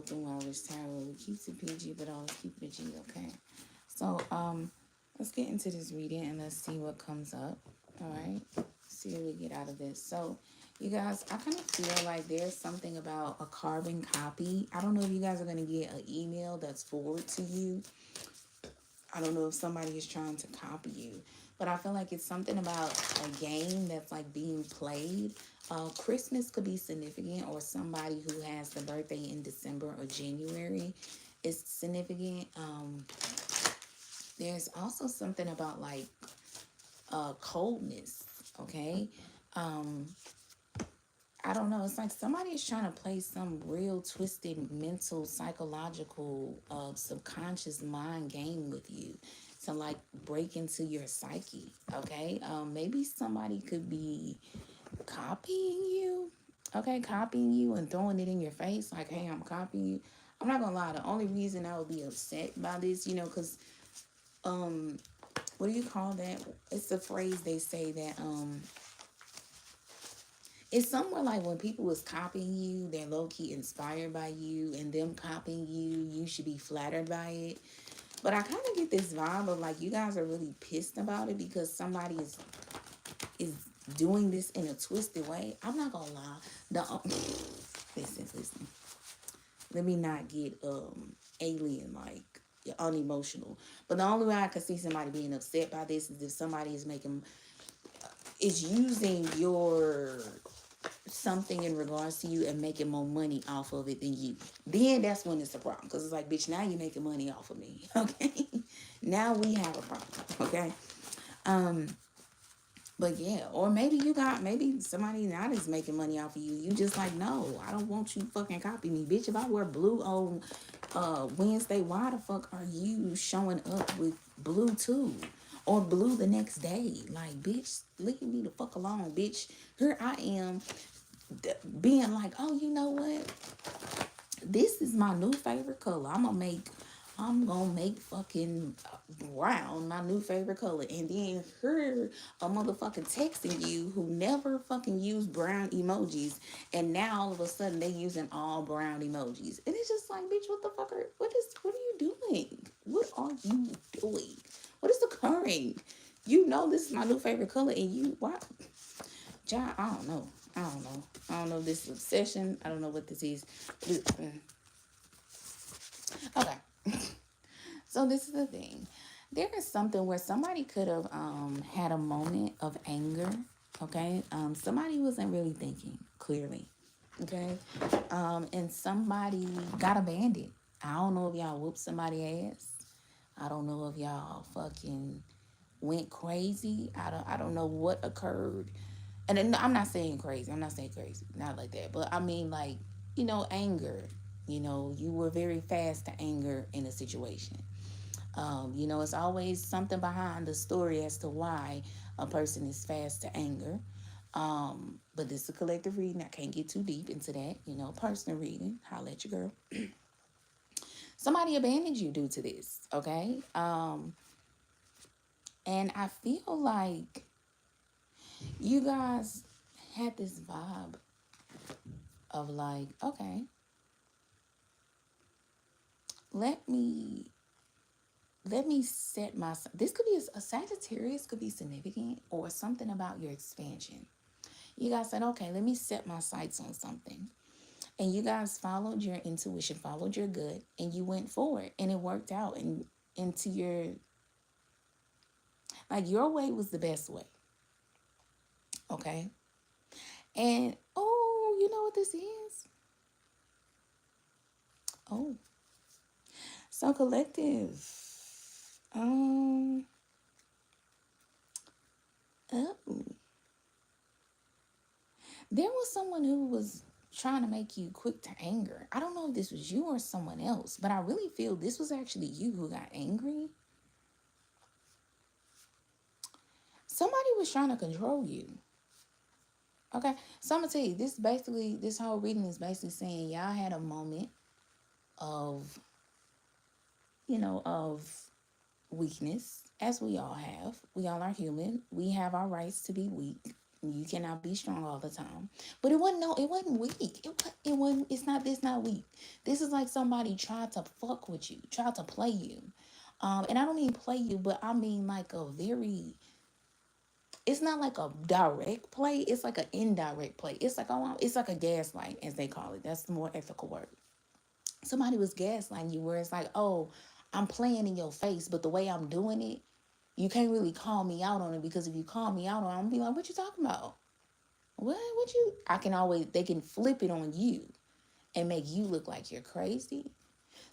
through my rich tarot. We keep it PG, but always keep it G, okay? So, let's get into this reading and let's see what comes up. All right. See what we get out of this. So, you guys, I kind of feel like there's something about a carbon copy. I don't know if you guys are going to get an email that's forwarded to you. I don't know if somebody is trying to copy you, but I feel like it's something about a game that's like being played. Christmas could be significant, or somebody who has the birthday in December or January is significant. There's also something about like coldness, okay? Um, I don't know. It's like somebody is trying to play some real twisted mental, psychological, subconscious mind game with you to like break into your psyche. Okay. Maybe somebody could be copying you. Okay. Copying you and throwing it in your face. Like, hey, I'm copying you. I'm not going to lie. The only reason I would be upset by this, because, what do you call that? It's a phrase they say that, it's somewhere like when people is copying you, they're low-key inspired by you, and them copying you, you should be flattered by it. But I kind of get this vibe of like you guys are really pissed about it because somebody is doing this in a twisted way. I'm not gonna lie. The listen. Let me not get alien like unemotional. But the only way I could see somebody being upset by this is if somebody is using your something in regards to you and making more money off of it than you. Then that's when it's a problem, because it's like, bitch, now you're making money off of me. Okay, now we have a problem. Okay. um but yeah, or maybe somebody not is making money off of you. You just like, no, I don't want you fucking copy me, bitch. If I wear blue on Wednesday, why the fuck are you showing up with blue too? Or blue the next day? Like, bitch, leave me the fuck alone, bitch. Here I am being like, oh, you know what? This is my new favorite color. I'm gonna make fucking brown my new favorite color. And then her a motherfucking texting you who never fucking used brown emojis. And now all of a sudden they using all brown emojis. And it's just like, bitch, what are you doing? What are you doing? What is occurring? You know this is my new favorite color and you what? John, I don't know. I don't know if this is obsession. I don't know what this is. Okay. So this is the thing. There is something where somebody could have had a moment of anger. Okay. Somebody wasn't really thinking clearly. Okay. And somebody got abandoned. I don't know if y'all whooped somebody ass. I don't know if y'all fucking went crazy. I don't know what occurred. And then, I'm not saying crazy. I'm not saying crazy. Not like that. But I mean, like, anger. You were very fast to anger in a situation. It's always something behind the story as to why a person is fast to anger. But this is a collective reading. I can't get too deep into that. Personal reading. Holla at your girl. Somebody abandoned you due to this. Okay. And I feel like you guys had this vibe of like, okay, let me set my, this could be a Sagittarius could be significant, or something about your expansion. You guys said, okay, let me set my sights on something. And you guys followed your intuition, followed your gut, and you went forward and it worked out, and into your, like, your way was the best way. Okay. And oh, you know what this is? Oh, so collective. Um, oh, there was someone who was trying to make you quick to anger. I don't know if this was you or someone else, but I really feel this was actually you who got angry. Somebody was trying to control you. Okay, so I'm gonna tell you, this whole reading is basically saying y'all had a moment of, of weakness, as we all have. We all are human. We have our rights to be weak. You cannot be strong all the time. But it wasn't no, it wasn't weak. It wasn't, it's not this not weak. This is like somebody tried to fuck with you, tried to play you. And I don't mean play you, but I mean like a very, it's not like a direct play, it's like an indirect play. It's like, oh, it's like a gaslight, as they call it. That's the more ethical word. Somebody was gaslighting you where it's like, oh, I'm playing in your face, but the way I'm doing it, you can't really call me out on it, because if you call me out on it, I'm gonna be like, what you talking about? What you, I can always, they can flip it on you and make you look like you're crazy.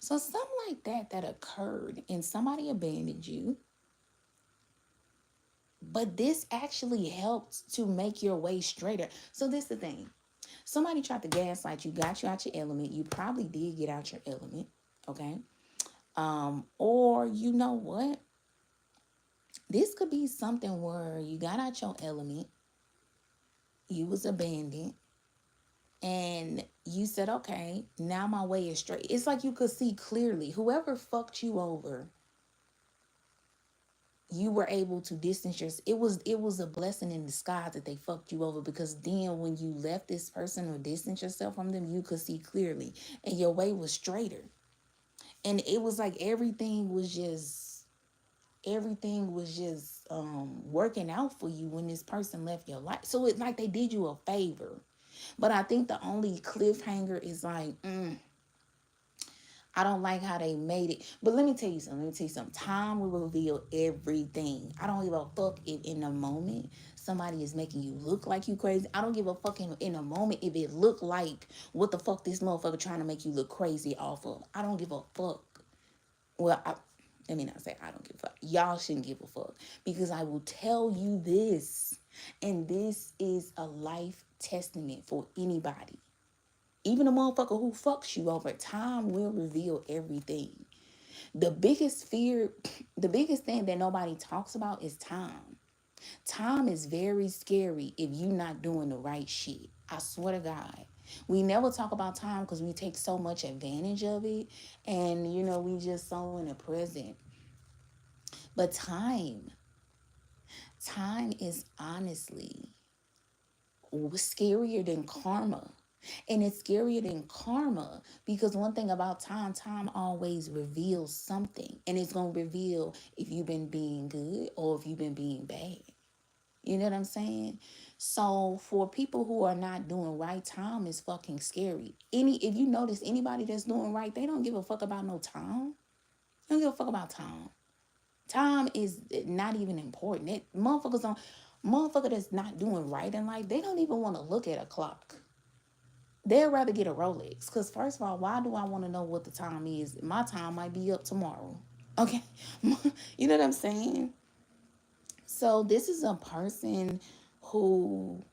So something like that occurred and somebody abandoned you. But this actually helped to make your way straighter. So this is the thing. Somebody tried to gaslight you, got you out your element. You probably did get out your element. Okay. Or you know what? This could be something where you got out your element, you was abandoned, and you said, okay, now my way is straight. It's like you could see clearly. Whoever fucked you over, you were able to distance yourself. It was a blessing in disguise that they fucked you over, because then when you left this person or distance yourself from them, you could see clearly and your way was straighter. And it was like everything was just working out for you when this person left your life. So it's like they did you a favor. But I think the only cliffhanger is like, I don't like how they made it. But let me tell you something. Time will reveal everything. I don't give a fuck if in a moment somebody is making you look like you crazy. I don't give a fuck in a moment if it look like what the fuck this motherfucker trying to make you look crazy off of. I don't give a fuck. Well, let me not say I don't give a fuck. Y'all shouldn't give a fuck, because I will tell you this, and this is a life testament for anybody. Even a motherfucker who fucks you over, time will reveal everything. The biggest fear, the biggest thing that nobody talks about is time. Time is very scary if you're not doing the right shit. I swear to God. We never talk about time because we take so much advantage of it. And, we just so in the present. But time is honestly scarier than karma. And it's scarier than karma, because one thing about time always reveals something. And it's going to reveal if you've been being good or if you've been being bad. You know what I'm saying? So for people who are not doing right, time is fucking scary. If you notice anybody that's doing right, they don't give a fuck about no time. They don't give a fuck about time. Time is not even important. Motherfucker that's not doing right in life, they don't even want to look at a clock. They'd rather get a Rolex. Because first of all, why do I want to know what the time is? My time might be up tomorrow. Okay? You know what I'm saying? So this is a person who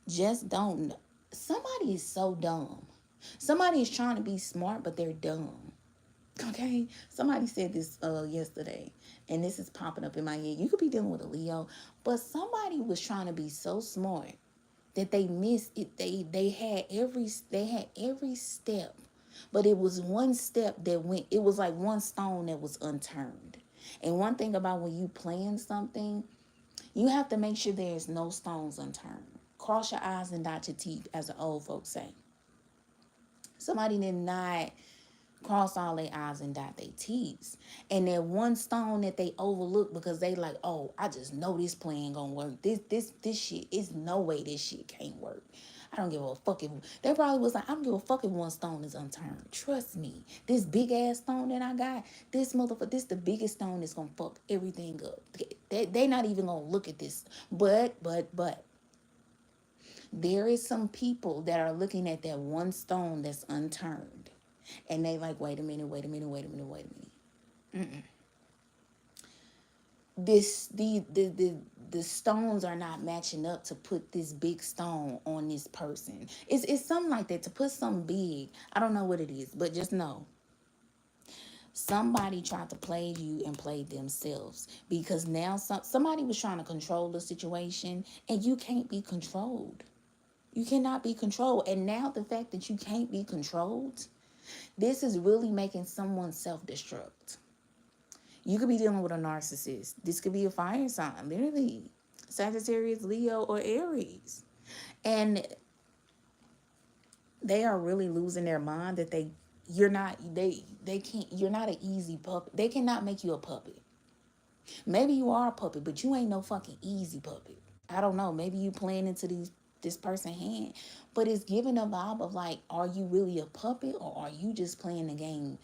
just don't know. Somebody is so dumb. Somebody is trying to be smart, but they're dumb. Okay? Somebody said this yesterday, and this is popping up in my head. You could be dealing with a Leo, but somebody was trying to be so smart that they missed it. They had every step, but it was one step that went. It was like one stone that was unturned. And one thing about when you plan something, you have to make sure there's no stones unturned. Cross your eyes and dot your teeth, as the old folks say. Somebody did not cross all their I's and dot their T's. And that one stone that they overlook because they like, oh, I just know this plan gonna work. This shit, is no way this shit can't work. I don't give a fuck if, they probably was like, I don't give a fuck if one stone is unturned. Trust me. This big ass stone that I got, this motherfucker, this the biggest stone that's gonna fuck everything up. They not even gonna look at this. But there is some people that are looking at that one stone that's unturned. And they like, wait a minute. The stones are not matching up to put this big stone on this person. It's something like that, to put something big. I don't know what it is, but just know somebody tried to play you and play themselves, because now somebody was trying to control the situation, and you can't be controlled. You cannot be controlled. And now the fact that you can't be controlled, this is really making someone self-destruct. You could be dealing with a narcissist. This could be a fire sign, literally. Sagittarius, Leo, or Aries. And they are really losing their mind that they can't, you're not an easy puppet. They cannot make you a puppet. Maybe you are a puppet, but you ain't no fucking easy puppet. I don't know. Maybe you playing into this person's hand, but it's giving a vibe of like, are you really a puppet, or are you just playing the game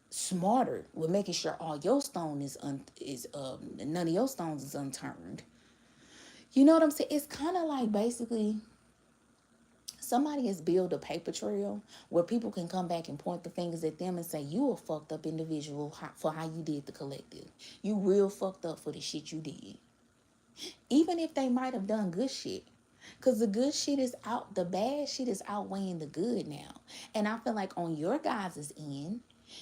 smarter with making sure all your stone is none of your stones is unturned. You know what I'm saying? It's kind of like basically somebody has built a paper trail where people can come back and point the fingers at them and say, you a fucked up individual for how you did the collective. You real fucked up for the shit you did. Even if they might have done good shit. Because the good shit is out, the bad shit is outweighing the good now. And I feel like on your guys' end,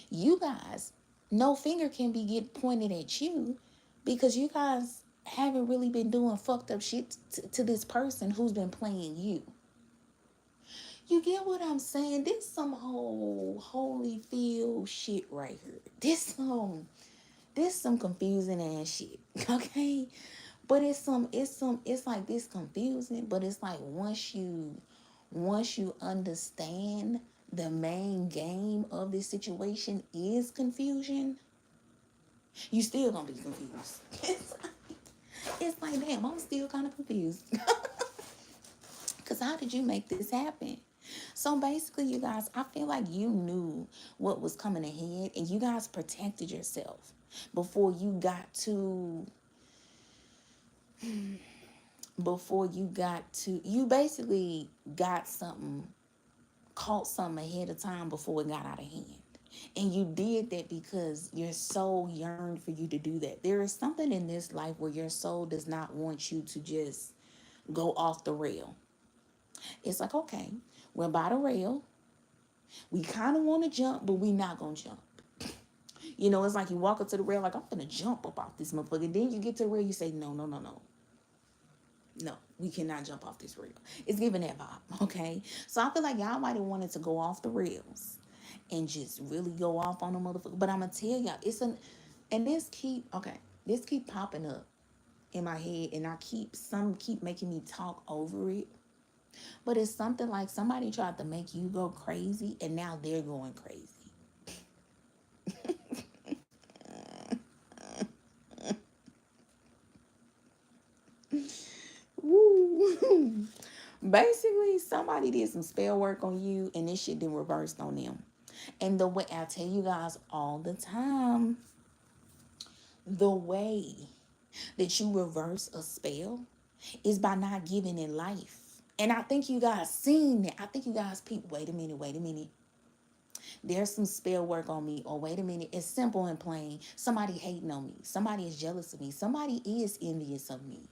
you guys, no finger can be get pointed at you because you guys haven't really been doing fucked up shit to this person who's been playing you. You get what I'm saying? This some whole Holyfield shit right here. This some confusing ass shit. Okay? But it's like this confusing, but it's like once you understand the main game of this situation is confusion, you still gonna be confused. It's like damn, I'm still kind of confused. Because how did you make this happen? So basically, you guys, I feel like you knew what was coming ahead and you guys protected yourself before you got to, you basically got something, caught something ahead of time before it got out of hand. And you did that because your soul yearned for you to do that. There is something in this life where your soul does not want you to just go off the rail. It's like, okay, we're by the rail. We kind of want to jump, but we not going to jump. You know, it's like you walk up to the rail like, I'm going to jump up off this motherfucker. And then you get to the rail, you say, no, no, no, no. No, we cannot jump off this rail. It's giving that vibe, okay? So I feel like y'all might have wanted to go off the rails and just really go off on the motherfucker. But I'm going to tell y'all, and this keep popping up in my head, and some keep making me talk over it. But it's something like somebody tried to make you go crazy, and now they're going crazy. Woo. Basically, somebody did some spell work on you, and this shit then reversed on them. And the way I tell you guys all the time, the way that you reverse a spell is by not giving it life. And I think you guys seen that. I think you guys peep, wait a minute. There's some spell work on me. Or wait a minute, it's simple and plain. Somebody hating on me. Somebody is jealous of me. Somebody is envious of me.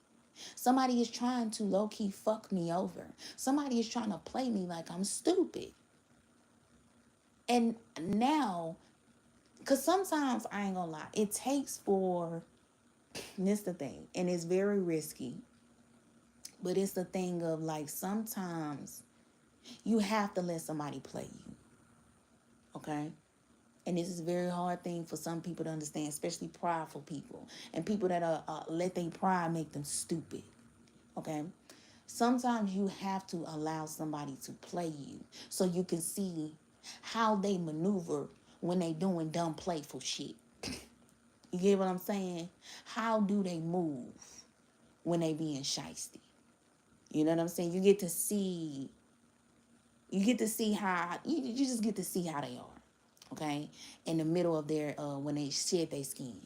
Somebody is trying to low-key fuck me over. Somebody is trying to play me like I'm stupid. And now, because sometimes, I ain't gonna lie, it takes for, this the thing, and it's very risky, but it's the thing of like, sometimes you have to let somebody play you, okay? And this is a very hard thing for some people to understand, especially prideful people and people that let their pride make them stupid, okay? Sometimes you have to allow somebody to play you so you can see how they maneuver when they doing dumb playful shit. You get what I'm saying? How do they move when they being shysty? You know what I'm saying? You get to see how, you just get to see how they are, okay? In the middle of their, when they shed their skin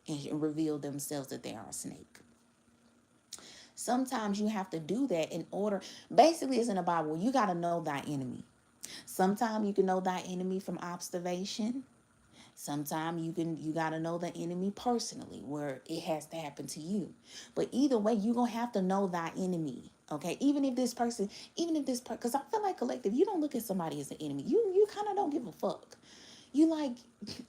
and reveal themselves that they are a snake. Sometimes you have to do that in order, basically it's in the Bible, you got to know thy enemy. Sometimes you can know thy enemy from observation. Sometimes you got to know the enemy personally, where it has to happen to you. But either way, you're going to have to know thy enemy, okay? Even if this person, because I feel like collective, you don't look at somebody as an enemy. You kind of don't give a fuck. You like,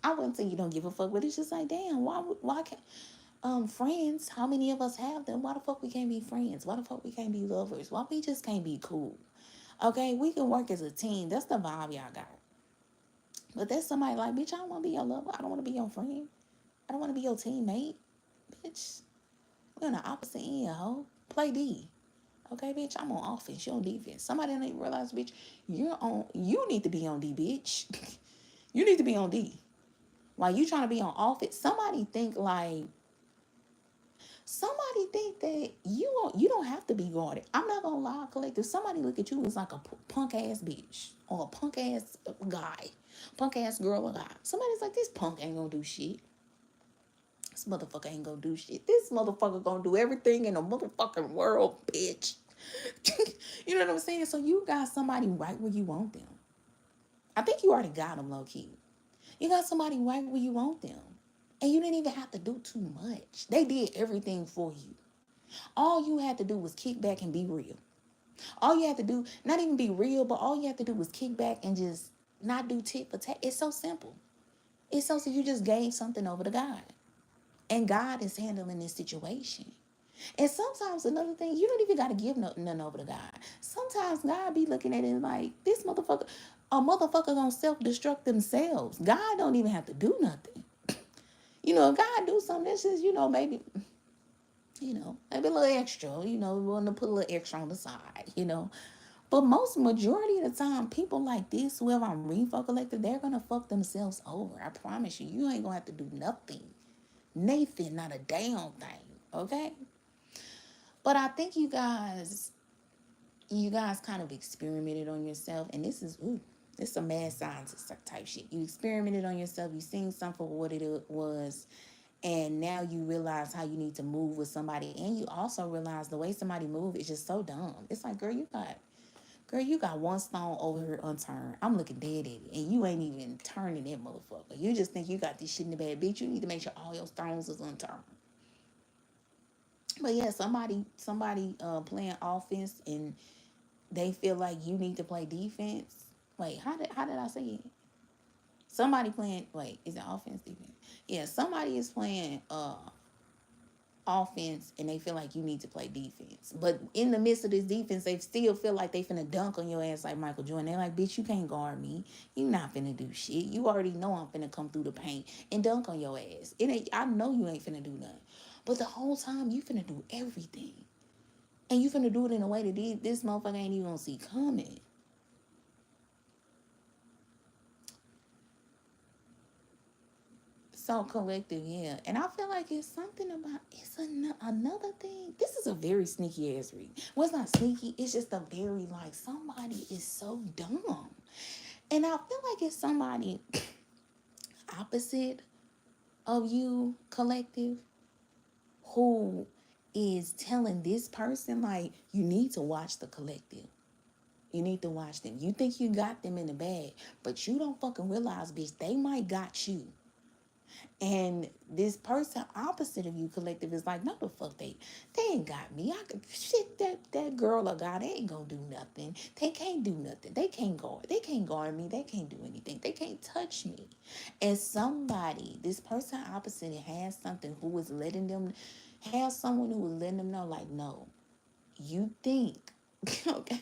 I wouldn't say you don't give a fuck, but it's just like, damn, why can't, friends, how many of us have them? Why the fuck we can't be friends? Why the fuck we can't be lovers? Why we just can't be cool? Okay, we can work as a team. That's the vibe y'all got. But there's somebody like, bitch, I don't want to be your lover. I don't want to be your friend. I don't want to be your teammate. Bitch, We're on the opposite end, ho. Play D. Okay, bitch, I'm on offense. You're on defense. Somebody don't even realize, bitch, you need to be on D, bitch. You need to be on D. While you trying to be on offense, somebody think that you don't have to be guarded. I'm not gonna lie, collective. Somebody look at you as like a punk ass bitch or a punk ass guy, punk ass girl or guy. Somebody's like, this punk ain't gonna do shit. This motherfucker ain't gonna do shit. This motherfucker gonna do everything in the motherfucking world, bitch. You know what I'm saying? So you got somebody right where you want them. I think you already got them, low key. You got somebody right where you want them. And you didn't even have to do too much. They did everything for you. All you had to do was kick back and be real. All you had to do, not even be real, but all you have to do was kick back and just not do tit for tat. It's so simple. It's so simple. You just gave something over to God. And God is handling this situation. And sometimes another thing, you don't even got to give nothing over to God. Sometimes God be looking at it like, this motherfucker, a motherfucker gonna self-destruct themselves. God don't even have to do nothing. You know, if God do something, that's just, maybe, maybe a little extra, we want to put a little extra on the side, But majority of the time, people like this, whoever I'm reading for collective, they're going to fuck themselves over. I promise you. You ain't going to have to do nothing. Nathan, not a damn thing. Okay? But I think you guys kind of experimented on yourself. And this is a mad scientist type shit. You experimented on yourself. You seen something for what it was. And now you realize how you need to move with somebody. And you also realize the way somebody move is just so dumb. It's like, girl, you got one stone over here unturned. I'm looking dead at it. And you ain't even turning that motherfucker. You just think you got this shit in the bag. Bitch, you need to make sure all your stones is unturned. But yeah, somebody playing offense and they feel like you need to play defense. Wait, how did I say it? Somebody playing, is it offense, defense? Yeah, somebody is playing offense and they feel like you need to play defense. But in the midst of this defense, they still feel like they finna dunk on your ass like Michael Jordan. They're like, bitch, you can't guard me. You not finna do shit. You already know I'm finna come through the paint and dunk on your ass. I know you ain't finna do nothing. But the whole time you finna do everything. And you finna do it in a way that this motherfucker ain't even gonna see coming. So collective, yeah. And I feel like it's something about, another thing. This is a very sneaky ass read. Well, it's not sneaky. It's just a very, somebody is so dumb. And I feel like it's somebody opposite of you, collective, who is telling this person, you need to watch the collective. You need to watch them. You think you got them in the bag, but you don't fucking realize, bitch, they might got you. And this person opposite of you, collective, is like, no, the fuck, they ain't got me. I could shit that girl or guy. They ain't gonna do nothing. They can't do nothing. They can't guard. They can't guard me. They can't do anything. They can't touch me. And this person opposite, has something who is letting them, has someone who is letting them know, like, no, you think, okay,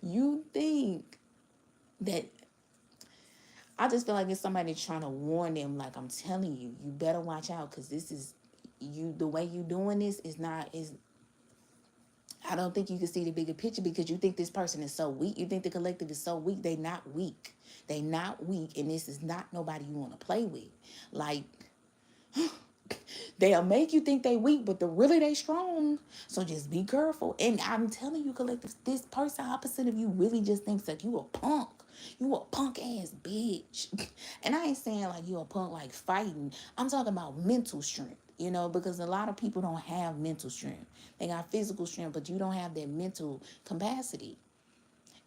you think that. I just feel like it's somebody trying to warn them, like, I'm telling you, you better watch out, because this is, the way you doing this is I don't think you can see the bigger picture, because you think this person is so weak. You think the collective is so weak. They not weak. They not weak, and this is not nobody you want to play with. Like, they'll make you think they weak, but really they strong. So just be careful. And I'm telling you, collective, this person opposite of you really just thinks that you a punk. You a punk ass bitch. And I ain't saying like you a punk like fighting. I'm talking about mental strength, because a lot of people don't have mental strength. They got physical strength, but you don't have that mental capacity.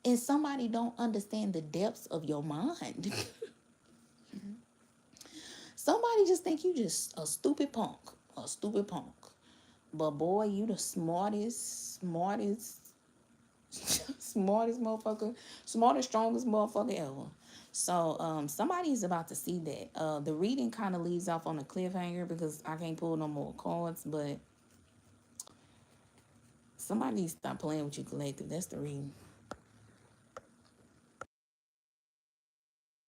And somebody don't understand the depths of your mind. Somebody just think you just a stupid punk. A stupid punk. But boy, you the smartest smartest motherfucker, smartest, strongest motherfucker ever. So somebody's about to see that. The reading kind of leaves off on a cliffhanger because I can't pull no more cards, but somebody needs to stop playing with you, collective. That's the reading.